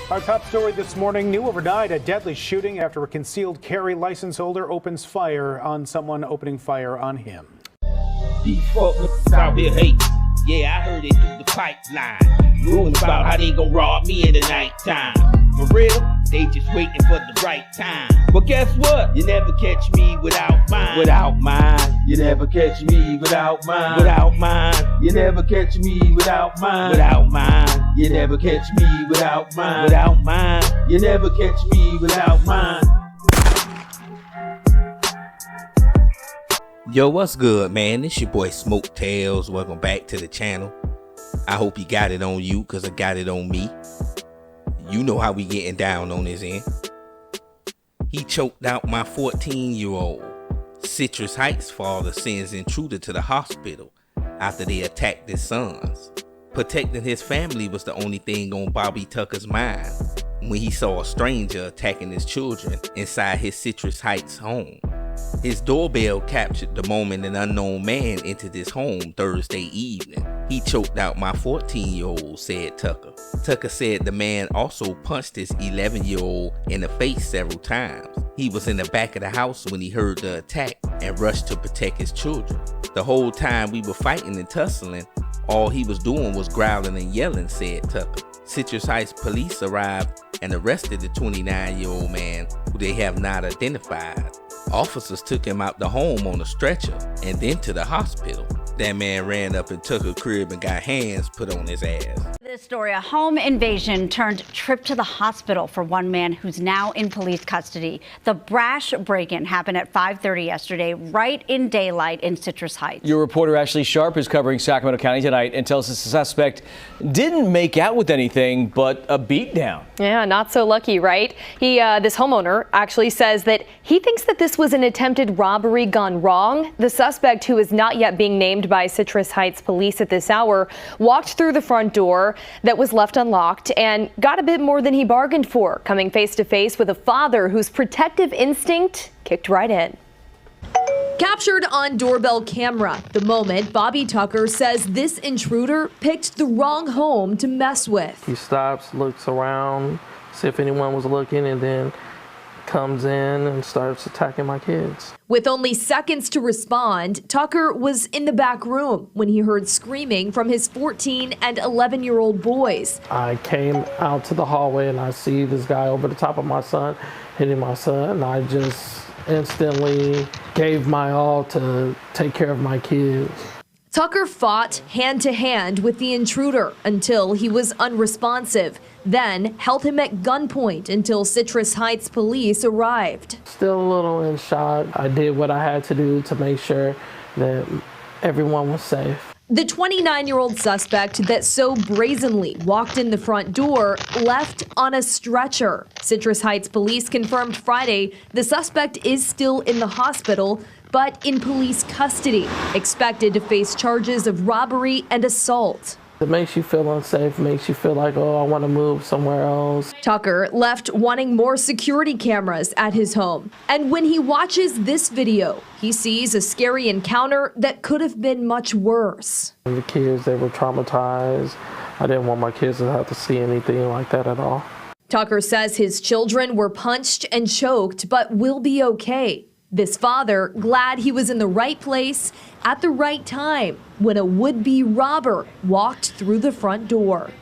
Our top story this morning, new overnight, a deadly shooting after a concealed carry license holder opens fire on someone opening fire on him. These folks out here hate. Yeah, I heard it through the pipeline. Rumors about how they gon' rob me in the nighttime. For real, they just waiting for the right time. But guess what? You never catch me without mine. Without mine. You never catch me without mine. Without mine. You never catch me without mine. Without mine. You never catch me without mine. Without mine. You never catch me without mine. Yo, what's good, man? It's your boy Smoke Tails. Welcome back to the channel. I hope you got it on you, cause I got it on me. You know how we getting down on this end. He choked out my 14-year-old. Citrus Heights father sends intruder to the hospital after they attacked his sons. Protecting his family was the only thing on Bobby Tucker's mind when he saw a stranger attacking his children inside his Citrus Heights home. His doorbell captured the moment an unknown man entered his home Thursday evening. He choked out my 14-year-old, said Tucker. Tucker said the man also punched his 11-year-old in the face several times. He was in the back of the house when he heard the attack and rushed to protect his children. The whole time we were fighting and tussling, all he was doing was growling and yelling, said Tucker. Citrus Heights police arrived and arrested the 29-year-old man, who they have not identified. Officers took him out the home on a stretcher and then to the hospital. That man ran up and took a crib and got hands put on his ass. This story, a home invasion turned trip to the hospital for one man who's now in police custody. The brash break-in happened at 5:30 yesterday, right in daylight in Citrus Heights. Your reporter Ashley Sharp is covering Sacramento County tonight and tells us the suspect didn't make out with anything but a beatdown. Yeah, not so lucky, right? This homeowner actually says that he thinks that this was an attempted robbery gone wrong. The suspect, who is not yet being named by Citrus Heights police at this hour, walked through the front door that was left unlocked and got a bit more than he bargained for, coming face to face with a father whose protective instinct kicked right in. Captured on doorbell camera, the moment Bobby Tucker says this intruder picked the wrong home to mess with. He stops, looks around, see if anyone was looking, and then comes in and starts attacking my kids. With only seconds to respond, Tucker was in the back room when he heard screaming from his 14 and 11-year-old boys. I came out to the hallway and I see this guy over the top of my son, hitting my son, and I just instantly gave my all to take care of my kids. Tucker fought hand-to-hand with the intruder until he was unresponsive, then held him at gunpoint until Citrus Heights police arrived. Still a little in shock. I did what I had to do to make sure that everyone was safe. The 29-year-old suspect that so brazenly walked in the front door left on a stretcher. Citrus Heights police confirmed Friday the suspect is still in the hospital, but in police custody, expected to face charges of robbery and assault. It makes you feel unsafe, makes you feel like, oh, I want to move somewhere else. Tucker left wanting more security cameras at his home. And when he watches this video, he sees a scary encounter that could have been much worse. The kids, they were traumatized. I didn't want my kids to have to see anything like that at all. Tucker says his children were punched and choked, but will be okay. This father glad he was in the right place at the right time when a would-be robber walked through the front door.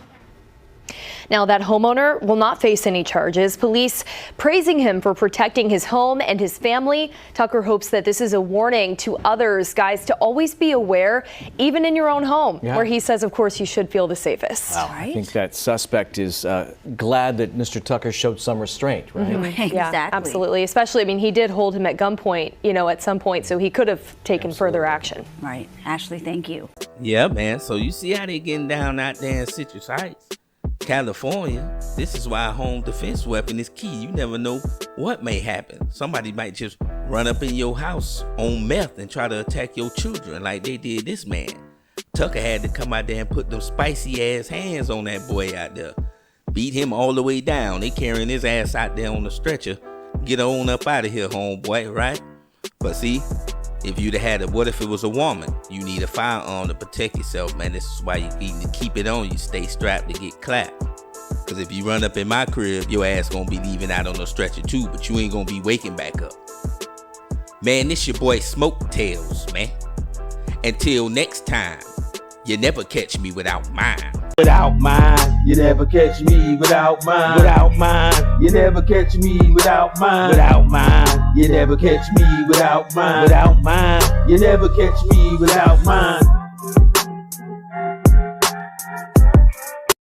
Now, that homeowner will not face any charges. Police praising him for protecting his home and his family. Tucker hopes that this is a warning to others, guys, to always be aware, even in your own home, where he says, of course, you should feel the safest. Wow. Right? I think that suspect is glad that Mr. Tucker showed some restraint, right? Mm-hmm. Exactly. Yeah, absolutely. Especially, I mean, he did hold him at gunpoint, at some point, so he could have taken further action. Right. Ashley, thank you. Yeah, man. So you see how they getting down out there in Citrus Heights, California. This is why a home defense weapon is key. You never know what may happen. Somebody might just run up in your house on meth and try to attack your children like they did this man. Tucker had to come out there and put them spicy ass hands on that boy out there. Beat him all the way down. They carrying his ass out there on the stretcher. Get on up out of here, homeboy, right? But see, if you'd have had it, what if it was a woman? You need a firearm to protect yourself, man. This is why you need to keep it on you. Stay strapped to get clapped. Cause if you run up in my crib, your ass gonna be leaving out on a stretcher too, but you ain't gonna be waking back up. Man, this your boy Smoke Tails, man. Until next time, you never catch me without mine. Without mine, you never catch me without mine. Without mine, you never catch me without mine. Without mine, you never catch me without mine. Without mine, you never catch me without mine.